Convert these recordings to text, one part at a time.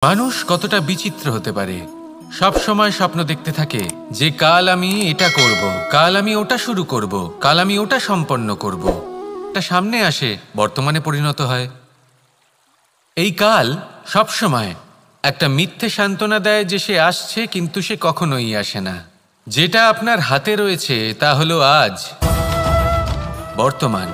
মানুষ কতটা বিচিত্র হতে পারে। সব সময় স্বপ্ন দেখতে থাকে যে কাল আমি এটা করব, কাল আমি ওটা শুরু করব, কাল আমি ওটা সম্পন্ন করব। এটা সামনে আসে, বর্তমানে পরিণত হয়। এই কাল সব সময় একটা মিথ্যে সান্ত্বনা দেয় যে সে আসছে, কিন্তু সে কখনোই আসে না। যেটা আপনার হাতে রয়েছে তা হলো আজ, বর্তমান।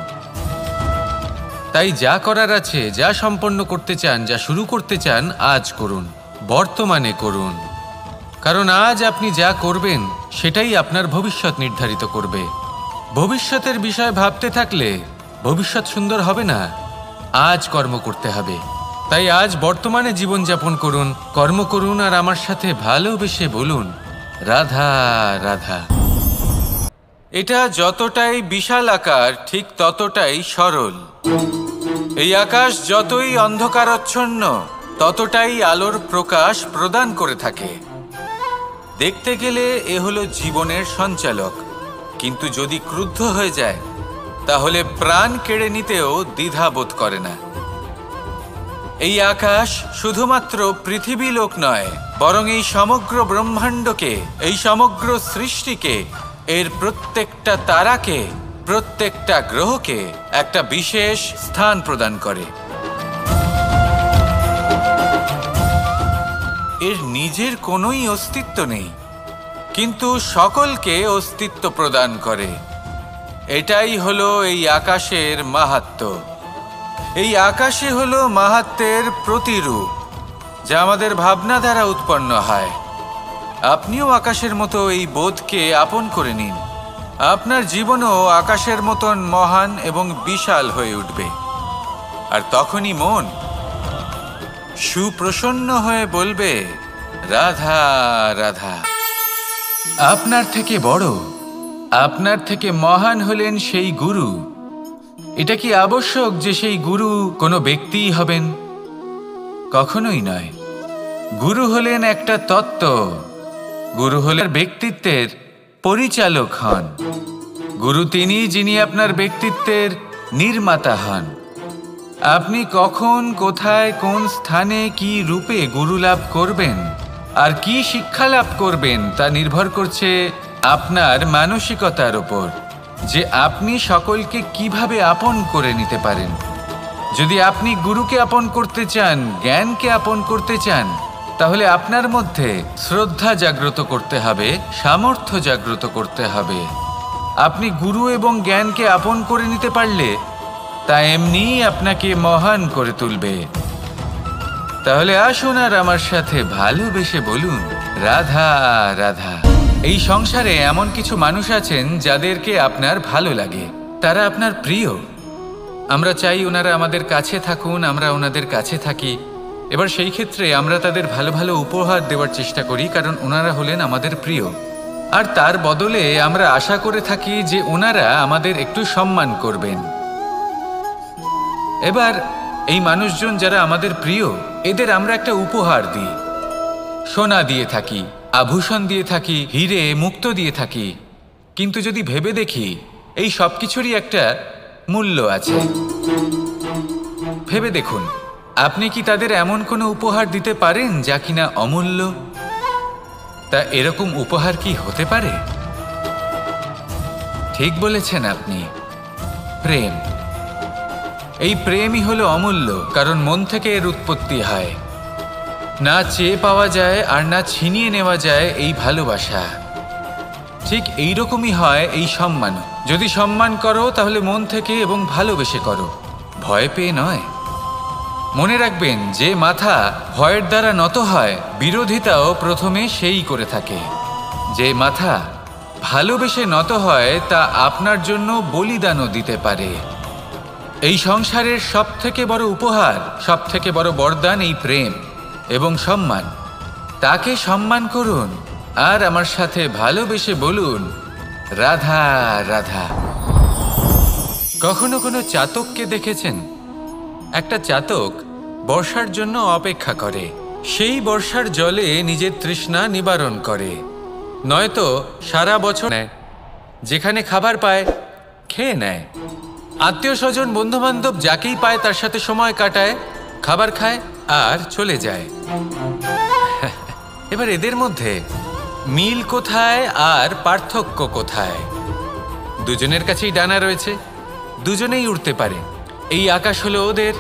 তাই যা করার আছে, যা সম্পন্ন করতে চান, যা শুরু করতে চান, আজ করুন, বর্তমানে করুন। কারণ আজ আপনি যা করবেন সেটাই আপনার ভবিষ্যৎ নির্ধারিত করবে। ভবিষ্যতের বিষয় ভাবতে থাকলে ভবিষ্যৎ সুন্দর হবে না। আজ কর্ম করতে হবে। তাই আজ বর্তমানে জীবনযাপন করুন, কর্ম করুন, আর আমার সাথে ভালোবেসে বলুন, রাধা রাধা। এটা যতটাই বিশাল আকার, ঠিক ততটাই সরল। এই আকাশ যতই অন্ধকারাচ্ছন্ন, ততটাই আলোর প্রকাশ প্রদান করে থাকে। দেখতে গেলে এ হলো জীবনের সঞ্চালক, কিন্তু যদি ক্রুদ্ধ হয়ে যায় তাহলে প্রাণ কেড়ে নিতেও দ্বিধা বোধ করে না। এই আকাশ শুধুমাত্র পৃথিবী লোক নয়, বরং এই সমগ্র ব্রহ্মাণ্ডকে, এই সমগ্র সৃষ্টিকে, এর প্রত্যেকটা তারাকে, প্রত্যেকটা গ্রহকে একটা বিশেষ স্থান প্রদান করে। এর নিজের কোনোই অস্তিত্ব নেই, কিন্তু সকলকে অস্তিত্ব প্রদান করে। এটাই হলো এই আকাশের মাহাত্ম্য। এই আকাশে হলো মাহাত্ম্যের প্রতিরূপ, যা আমাদের ভাবনা দ্বারা উৎপন্ন হয়। আপনিও আকাশের মতো এই বোধকে আপন করে নিন। আপনার জীবনও আকাশের মতন মহান এবং বিশাল হয়ে উঠবে। আর তখনই মন সুপ্রসন্ন হয়ে বলবে, রাধা রাধা। আপনার থেকে বড়, আপনার থেকে মহান হলেন সেই গুরু। এটা কি আবশ্যক যে সেই গুরু কোনো ব্যক্তিই হবেন? কখনোই নয়। গুরু হলেন একটা তত্ত্ব। গুরু হলেন ব্যক্তিত্বের পরিচালক হন। গুরু তিনি যিনি আপনার ব্যক্তিত্বের নির্মাতা হন। আপনি কখন, কোথায়, কোন স্থানে, কি রূপে গুরু লাভ করবেন আর কি শিক্ষা লাভ করবেন তা নির্ভর করছে আপনার মানসিকতার ওপর, যে আপনি সকলকে কিভাবে আপন করে নিতে পারেন। যদি আপনি গুরুকে আপন করতে চান, জ্ঞানকে আপন করতে চান, তাহলে আপনার মধ্যে শ্রদ্ধা জাগ্রত করতে হবে, সামর্থ্য জাগ্রত করতে হবে। আপনি গুরু এবং জ্ঞানকে আপন করে নিতে পারলে তা এমনিই আপনাকে মহান করে তুলবে। তাহলে আসুন আর আমার সাথে ভালোবেসে বলুন, রাধা রাধা। এই সংসারে এমন কিছু মানুষ আছেন যাদেরকে আপনার ভালো লাগে, তারা আপনার প্রিয়। আমরা চাই ওনারা আমাদের কাছে থাকুন, আমরা ওনাদের কাছে থাকি। এবার সেই ক্ষেত্রে আমরা তাদের ভালো ভালো উপহার দেওয়ার চেষ্টা করি, কারণ ওনারা হলেন আমাদের প্রিয়। আর তার বদলে আমরা আশা করে থাকি যে ওনারা আমাদের একটু সম্মান করবেন। এবার এই মানুষজন যারা আমাদের প্রিয়, এদের আমরা একটা উপহার দিই। সোনা দিয়ে থাকি, আভূষণ দিয়ে থাকি, হিরে মুক্ত দিয়ে থাকি। কিন্তু যদি ভেবে দেখি, এই সব কিছুরই একটা মূল্য আছে। ভেবে দেখুন, আপনি কি তাদের এমন কোনো উপহার দিতে পারেন যা কিনা অমূল্য? তা এরকম উপহার কি হতে পারে? ঠিক বলেছেন আপনি, প্রেম। এই প্রেমই হলো অমূল্য, কারণ মন থেকে এর উৎপত্তি হয়। না চেয়ে পাওয়া যায় আর না ছিনিয়ে নেওয়া যায় এই ভালোবাসা। ঠিক এইরকমই হয় এই সম্মান। যদি সম্মান করো তাহলে মন থেকে এবং ভালোবেসে করো, ভয় পেয়ে নয়। মনে রাখবেন, যে মাথা ভয়ের দ্বারা নত হয়, বিরোধিতাও প্রথমে সেই করে থাকে। যে মাথা ভালোবেসে নত হয় তা আপনার জন্য বলিদানও দিতে পারে। এই সংসারের সব থেকে বড় উপহার, সব থেকে বড় বরদান এই প্রেম এবং সম্মান। তাকে সম্মান করুন আর আমার সাথে ভালোবেসে বলুন, রাধা রাধা। কখনো কোনো চাতককে দেখেছেন? একটা চাতক বর্ষার জন্য অপেক্ষা করে। সেই বর্ষার জলে নিজের তৃষ্ণা নিবারণ করে, নয়তো সারা বছর নেয়। যেখানে খাবার পায় খেয়ে নেয়। আত্মীয় স্বজন, বন্ধুবান্ধব যাকেই পায় তার সাথে সময় কাটায়, খাবার খায় আর চলে যায়। এবার এদের মধ্যে মিল কোথায় আর পার্থক্য কোথায়? দুজনের কাছেই ডানা রয়েছে, দুজনেই উড়তে পারে। এই আকাশ হলো ওদের,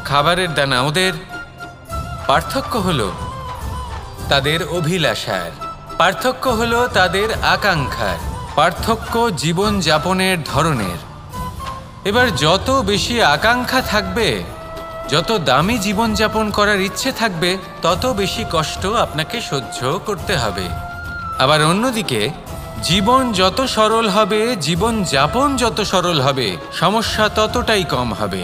খাবারের দানা ওদের। পার্থক্য হলো তাদের অভিলাষার, পার্থক্য হলো তাদের আকাঙ্ক্ষার, পার্থক্য জীবন যাপনের ধরনের। এবার যত বেশি আকাঙ্ক্ষা থাকবে, যত দামি জীবনযাপন করার ইচ্ছে থাকবে, তত বেশি কষ্ট আপনাকে সহ্য করতে হবে। আবার অন্যদিকে জীবন যত সরল হবে, জীবনযাপন যত সরল হবে, সমস্যা ততটাই কম হবে।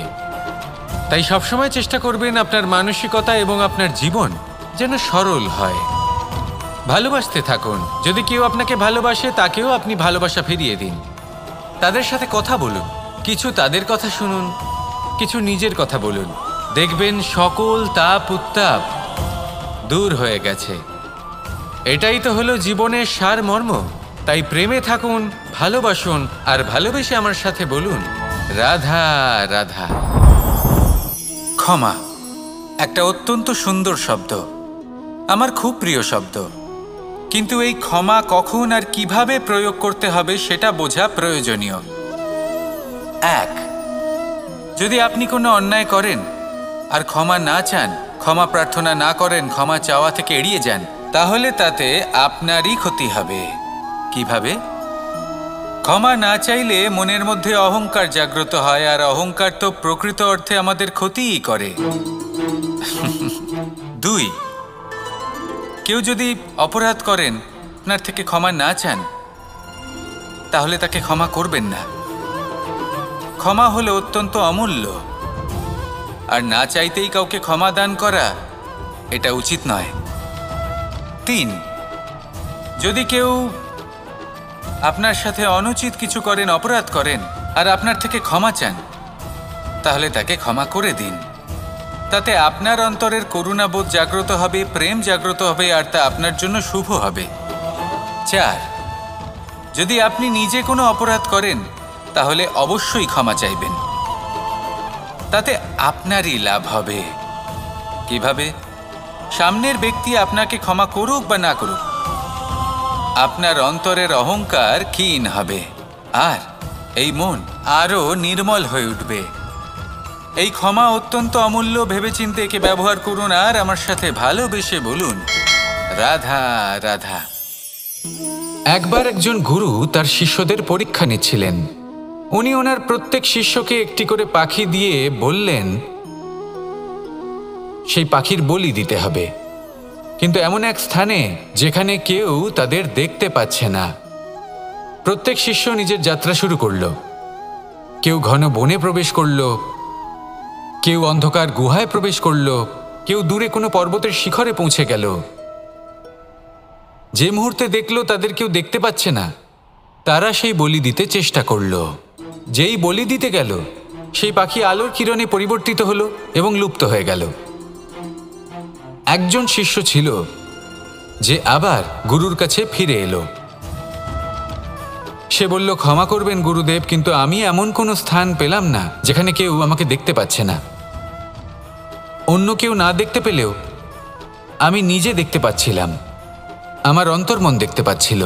তাই সবসময় চেষ্টা করবেন আপনার মানসিকতা এবং আপনার জীবন যেন সরল হয়। ভালোবাসতে থাকুন। যদি কেউ আপনাকে ভালোবাসে, তাকেও আপনি ভালোবাসা ফিরিয়ে দিন। তাদের সাথে কথা বলুন, কিছু তাদের কথা শুনুন, কিছু নিজের কথা বলুন। দেখবেন সকল তাপ উত্তাপ দূর হয়ে গেছে। এটাই তো হলো জীবনের সারমর্ম। তাই প্রেমে থাকুন, ভালোবাসুন, আর ভালোবেসে আমার সাথে বলুন, রাধা রাধা। ক্ষমা একটা অত্যন্ত সুন্দর শব্দ, আমার খুব প্রিয় শব্দ। কিন্তু এই ক্ষমা কখন আর কিভাবে প্রয়োগ করতে হবে সেটা বোঝা প্রয়োজনীয়। এক, যদি আপনি কোনো অন্যায় করেন আর ক্ষমা না চান, ক্ষমা প্রার্থনা না করেন, ক্ষমা চাওয়া থেকে এড়িয়ে যান, তাহলে তাতে আপনারই ক্ষতি হবে। কিভাবে? ক্ষমা না চাইলে মনের মধ্যে অহংকার জাগ্রত হয়, আর অহংকার তো প্রকৃত অর্থে আমাদের ক্ষতিই করে। দুই, কেউ যদি অপরাধ করেন, আপনার থেকে ক্ষমা না চান, তাহলে তাকে ক্ষমা করবেন না। ক্ষমা হলো অত্যন্ত অমূল্য, আর না চাইতেই কাউকে ক্ষমা দান করা এটা উচিত নয়। তিন, যদি কেউ আপনার সাথে অনুচিত কিছু করেন, অপরাধ করেন, আর আপনার থেকে ক্ষমা চান, তাহলে তাকে ক্ষমা করে দিন। তাতে আপনার অন্তরের করুণাবোধ জাগ্রত হবে, প্রেম জাগ্রত হবে, আর তা আপনার জন্য শুভ হবে। চার, যদি আপনি নিজে কোনো অপরাধ করেন, তাহলে অবশ্যই ক্ষমা চাইবেন। তাতে আপনারই লাভ হবে। কিভাবে? সামনের ব্যক্তি আপনাকে ক্ষমা করুক বা না করুক, আপনার অন্তরের অহংকার ক্ষীণ হবে, আর এই মন আরও নির্মল হয়ে উঠবে। এই ক্ষমা অত্যন্ত অমূল্য। ভেবেচিন্তে একে ব্যবহার করুন, আর আমার সাথে ভালোবেসে বলুন, রাধা রাধা। একবার একজন গুরু তার শিষ্যদের পরীক্ষা নিচ্ছিলেন। উনি ওনার প্রত্যেক শিষ্যকে একটি করে পাখি দিয়ে বললেন সেই পাখির বলি দিতে হবে, কিন্তু এমন এক স্থানে যেখানে কেউ তাদের দেখতে পাচ্ছে না। প্রত্যেক শিষ্য নিজের যাত্রা শুরু করল। কেউ ঘন বনে প্রবেশ করল, কেউ অন্ধকার গুহায় প্রবেশ করল, কেউ দূরে কোনো পর্বতের শিখরে পৌঁছে গেল। যে মুহূর্তে দেখল তাদের কেউ দেখতে পাচ্ছে না, তারা সেই বলি দিতে চেষ্টা করল। যেই বলি দিতে গেল, সেই পাখি আলোর কিরণে পরিবর্তিত হলো এবং লুপ্ত হয়ে গেল। একজন শিষ্য ছিল যে আবার গুরুর কাছে ফিরে এলো। সে বলল, ক্ষমা করবেন গুরুদেব, কিন্তু আমি এমন কোনো স্থান পেলাম না যেখানে কেউ আমাকে দেখতে পাচ্ছে না। অন্য কেউ না দেখতে পেলেও আমি নিজে দেখতে পাচ্ছিলাম, আমার অন্তর্মন দেখতে পাচ্ছিল।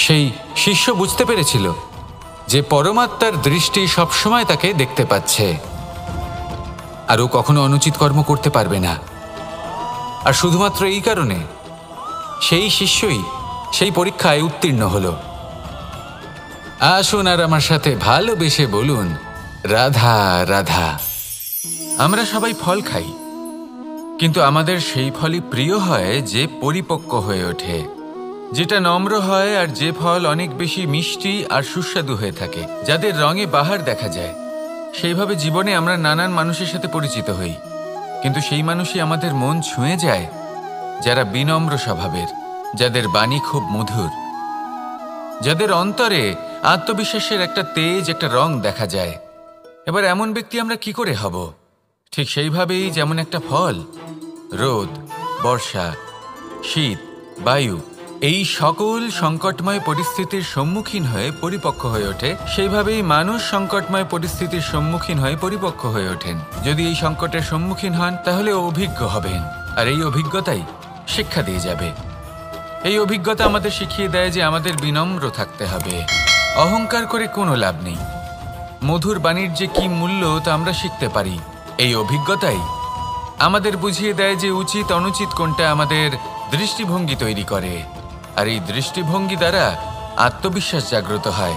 সেই শিষ্য বুঝতে পেরেছিল যে পরমাত্মার দৃষ্টি সবসময় তাকে দেখতে পাচ্ছে, আর ও কখনো অনুচিত কর্ম করতে পারবে না। আর শুধুমাত্র এই কারণে সেই শিষ্যই সেই পরীক্ষায় উত্তীর্ণ হল। আসুন আর আমার সাথে ভালোবেসে বলুন, রাধা রাধা। আমরা সবাই ফল খাই, কিন্তু আমাদের সেই ফলই প্রিয় হয় যে পরিপক্ক হয়ে ওঠে, যেটা নম্র হয়, আর যে ফল অনেক বেশি মিষ্টি আর সুস্বাদু হয়ে থাকে, যাদের রঙে বাহার দেখা যায়। সেইভাবে জীবনে আমরা নানান মানুষের সাথে পরিচিত হই, কিন্তু সেই মানুষই আমাদের মন ছুঁয়ে যায় যারা বিনম্র স্বভাবের, যাদের বাণী খুব মধুর, যাদের অন্তরে আত্মবিশ্বাসের একটা তেজ, একটা রং দেখা যায়। এবার এমন ব্যক্তি আমরা কি করে হব? ঠিক সেইভাবেই যেমন একটা ফল রোদ, বর্ষা, শীত, বায়ু এই সকল সংকটময় পরিস্থিতির সম্মুখীন হয়ে পরিপক্ক হয়ে ওঠে, সেইভাবেই মানুষ সংকটময় পরিস্থিতির সম্মুখীন হয়ে পরিপক্ক হয়ে ওঠেন। যদি এই সংকটের সম্মুখীন হন তাহলে অভিজ্ঞ হবেন, আর এই অভিজ্ঞতাই শিক্ষা দিয়ে যাবে। এই অভিজ্ঞতা আমাদের শিখিয়ে দেয় যে আমাদের বিনম্র থাকতে হবে। অহংকার করে কোনো লাভ নেই। মধুর বাণীর যে কি মূল্য তা আমরা শিখতে পারি। এই অভিজ্ঞতাই আমাদের বুঝিয়ে দেয় যে উচিত অনুচিত কোনটা আমাদের দৃষ্টিভঙ্গি তৈরি করে, আর এই দৃষ্টিভঙ্গি দ্বারা আত্মবিশ্বাস জাগ্রত হয়।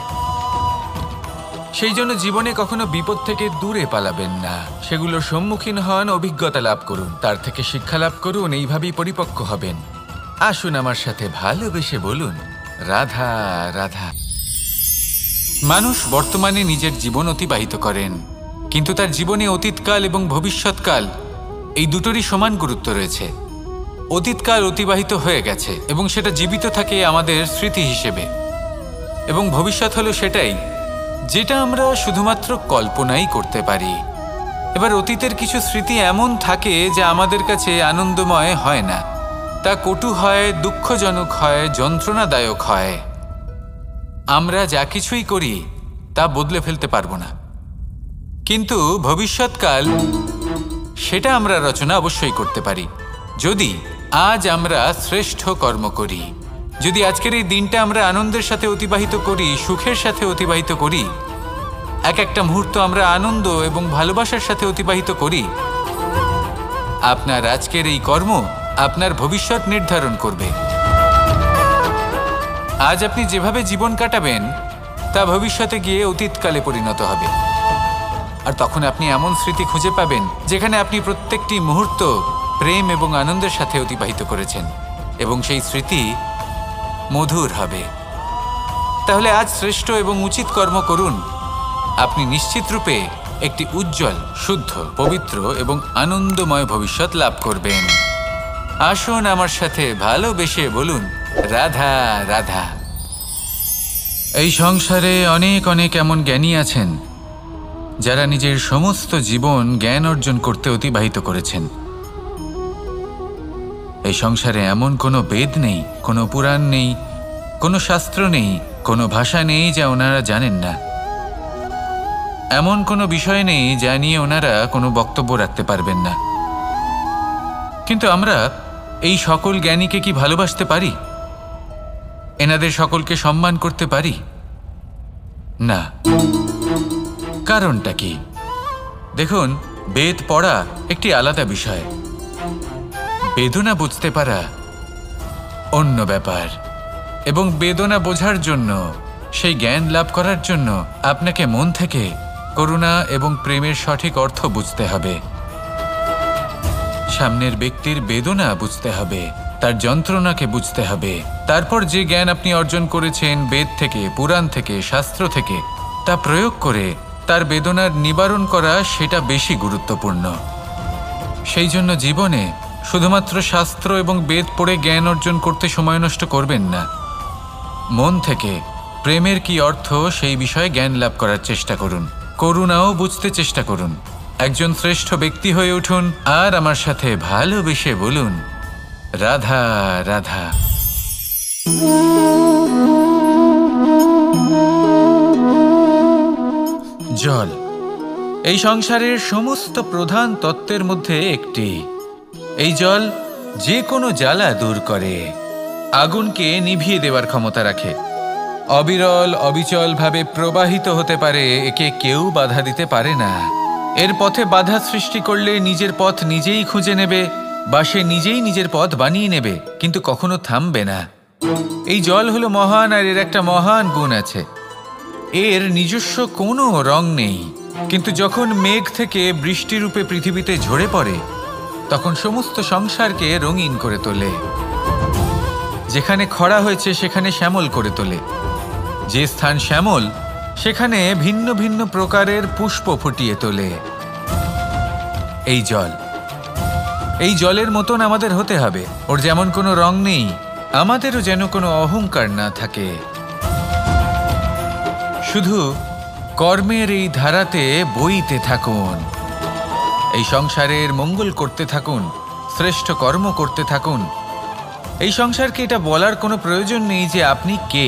সেই জন্য জীবনে কখনো বিপদ থেকে দূরে পালাবেন না, সেগুলোর সম্মুখীন হন, অভিজ্ঞতা লাভ করুন, তার থেকে শিক্ষা লাভ করুন, এইভাবেই পরিপক্ক হবেন। আসুন আমার সাথে ভালোবেসে বলুন, রাধা রাধা। মানুষ বর্তমানে নিজের জীবন অতিবাহিত করেন, কিন্তু তার জীবনে অতীতকাল এবং ভবিষ্যৎকাল এই দুটোরই সমান গুরুত্ব রয়েছে। অতীতকাল অতিবাহিত হয়ে গেছে এবং সেটা জীবিত থাকে আমাদের স্মৃতি হিসেবে, এবং ভবিষ্যৎ হলো সেটাই যেটা আমরা শুধুমাত্র কল্পনাই করতে পারি। এবার অতীতের কিছু স্মৃতি এমন থাকে যা আমাদের কাছে আনন্দময় হয় না, তা কটু হয়, দুঃখজনক হয়, যন্ত্রণাদায়ক হয়। আমরা যা কিছুই করি তা বদলে ফেলতে পারবো না, কিন্তু ভবিষ্যৎকাল সেটা আমরা রচনা অবশ্যই করতে পারি যদি আজ আমরা শ্রেষ্ঠ কর্ম করি। যদি আজকের এই দিনটা আমরা আনন্দের সাথে অতিবাহিত করি, সুখের সাথে অতিবাহিত করি, এক একটা মুহূর্ত আমরা আনন্দ এবং ভালোবাসার সাথে অতিবাহিত করি, আপনার আজকের এই কর্ম আপনার ভবিষ্যৎ নির্ধারণ করবে। আজ আপনি যেভাবে জীবন কাটাবেন তা ভবিষ্যতে গিয়ে অতীতকালে পরিণত হবে, আর তখন আপনি এমন স্মৃতি খুঁজে পাবেন যেখানে আপনি প্রত্যেকটি মুহূর্ত প্রেম এবং আনন্দের সাথে অতিবাহিত করেছেন, এবং সেই স্মৃতি মধুর হবে। তাহলে আজ শ্রেষ্ঠ এবং উচিত কর্ম করুন, আপনি নিশ্চিত রূপে একটি উজ্জ্বল, শুদ্ধ, পবিত্র এবং আনন্দময় ভবিষ্যৎ লাভ করবেন। আসুন আমার সাথে ভালোবেসে বলুন, রাধা রাধা। এই সংসারে অনেক অনেক এমন জ্ঞানী আছেন যারা নিজের সমস্ত জীবন জ্ঞান অর্জন করতে অতিবাহিত করেছেন। এই সংসারে এমন কোনো বেদ নেই, কোনো পুরাণ নেই, কোনো শাস্ত্র নেই, কোনো ভাষা নেই যা ওনারা জানেন না। এমন কোনো বিষয় নেই যা নিয়ে ওনারা কোনো বক্তব্য রাখতে পারবেন না। কিন্তু আমরা এই সকল জ্ঞানীকে কি ভালোবাসতে পারি? এনাদের সকলকে সম্মান করতে পারি না। কারণটা কি? দেখুন, বেদ পড়া একটি আলাদা বিষয়, বেদনা বুঝতে পারা অন্য ব্যাপার। এবং বেদনা বোঝার জন্য, সেই জ্ঞান লাভ করার জন্য আপনাকে মন থেকে করুণা এবং প্রেমের সঠিক অর্থ বুঝতে হবে। সামনের ব্যক্তির বেদনা বুঝতে হবে, তার যন্ত্রণাকে বুঝতে হবে। তারপর যে জ্ঞান আপনি অর্জন করেছেন বেদ থেকে, পুরাণ থেকে, শাস্ত্র থেকে, তা প্রয়োগ করে তার বেদনার নিবারণ করা, সেটা বেশি গুরুত্বপূর্ণ। সেই জন্য জীবনে শুধুমাত্র শাস্ত্র এবং বেদ পড়ে জ্ঞান অর্জন করতে সময় নষ্ট করবেন না। মন থেকে প্রেমের কি অর্থ সেই বিষয়ে জ্ঞান লাভ করার চেষ্টা করুন, করুণাও বুঝতে চেষ্টা করুন। একজন শ্রেষ্ঠ ব্যক্তি হয়ে উঠুন, আর আমার সাথে ভালোবেসে বলুন, রাধা রাধা। জল এই সংসারের সমস্ত প্রধান তত্ত্বের মধ্যে একটি। এই জল যে কোনো জ্বালা দূর করে, আগুনকে নিভিয়ে দেওয়ার ক্ষমতা রাখে, অবিরল অবিচলভাবে প্রবাহিত হতে পারে, একে কেউ বাধা দিতে পারে না। এর পথে বাধা সৃষ্টি করলে নিজের পথ নিজেই খুঁজে নেবে, বা সে নিজেই নিজের পথ বানিয়ে নেবে, কিন্তু কখনো থামবে না। এই জল হলো মহান, আর এর একটা মহান গুণ আছে, এর নিজস্ব কোনো রং নেই। কিন্তু যখন মেঘ থেকে বৃষ্টিরূপে পৃথিবীতে ঝরে পড়ে, তখন সমস্ত সংসারকে রঙিন করে তোলে। যেখানে খরা হয়েছে সেখানে শ্যামল করে তোলে, যে স্থান শ্যামল সেখানে ভিন্ন ভিন্ন প্রকারের পুষ্প ফুটিয়ে তোলে। এই জল, এই জলের মতন আমাদের হতে হবে। ওর যেমন কোনো রং নেই, আমাদেরও যেন কোনো অহংকার না থাকে। শুধু কর্মের এই ধারাতে বইতে থাকুন, এই সংসারের মঙ্গল করতে থাকুন, শ্রেষ্ঠ কর্ম করতে থাকুন, এই সংসারকে এটা বলার কোনো প্রয়োজন নেই যে আপনি কে।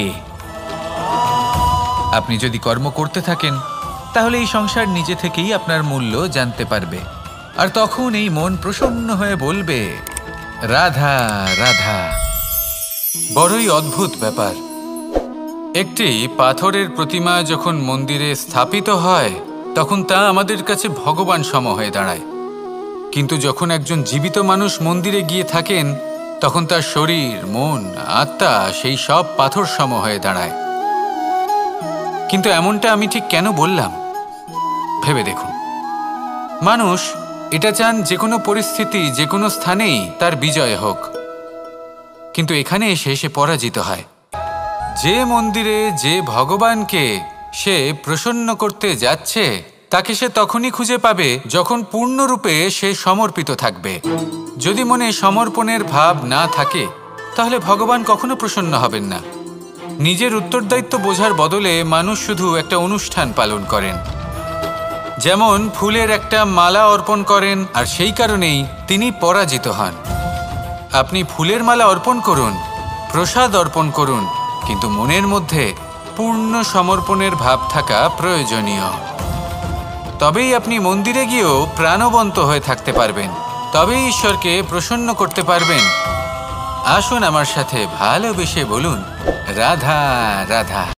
আপনি যদি কর্ম করতে থাকেন তাহলে এই সংসার নিজে থেকেই আপনার মূল্য জানতে পারবে, আর তখন এই মন প্রসন্ন হয়ে বলবে, রাধা রাধা। বড়ই অদ্ভুত ব্যাপার। একটি পাথরের প্রতিমা যখন মন্দিরে স্থাপিত হয় তখন তা আমাদের কাছে ভগবান সম হয়ে দাঁড়ায়, কিন্তু যখন একজন জীবিত মানুষ মন্দিরে গিয়ে থাকেন তখন তার শরীর, মন, আত্মা সেই সব পাথর সম হয়ে দাঁড়ায়। কিন্তু এমনটা আমি ঠিক কেন বললাম ভেবে দেখুন। মানুষ এটা চান যে কোনো পরিস্থিতি, যে কোনো স্থানেই তার বিজয় হোক, কিন্তু এখানে এসে সে পরাজিত হয়। যে মন্দিরে যে ভগবানকে সে প্রসন্ন করতে যাচ্ছে তাকে সে তখনই খুঁজে পাবে যখন পূর্ণরূপে সে সমর্পিত থাকবে। যদি মনে সমর্পণের ভাব না থাকে তাহলে ভগবান কখনো প্রসন্ন হবেন না। নিজের উত্তরদায়িত্ব বোঝার বদলে মানুষ শুধু একটা অনুষ্ঠান পালন করেন, যেমন ফুলের একটা মালা অর্পণ করেন, আর সেই কারণেই তিনি পরাজিত হন। আপনি ফুলের মালা অর্পণ করুন, প্রসাদ অর্পণ করুন, কিন্তু মনের মধ্যে পূর্ণ সমর্পণের ভাব থাকা প্রয়োজনীয়। তবেই আপনি মন্দিরে গিয়েও প্রাণবন্ত হয়ে থাকতে পারবেন, তবেই ঈশ্বরকে প্রসন্ন করতে পারবেন। আসুন আমার সাথে ভালোবেসে বলুন, রাধা রাধা।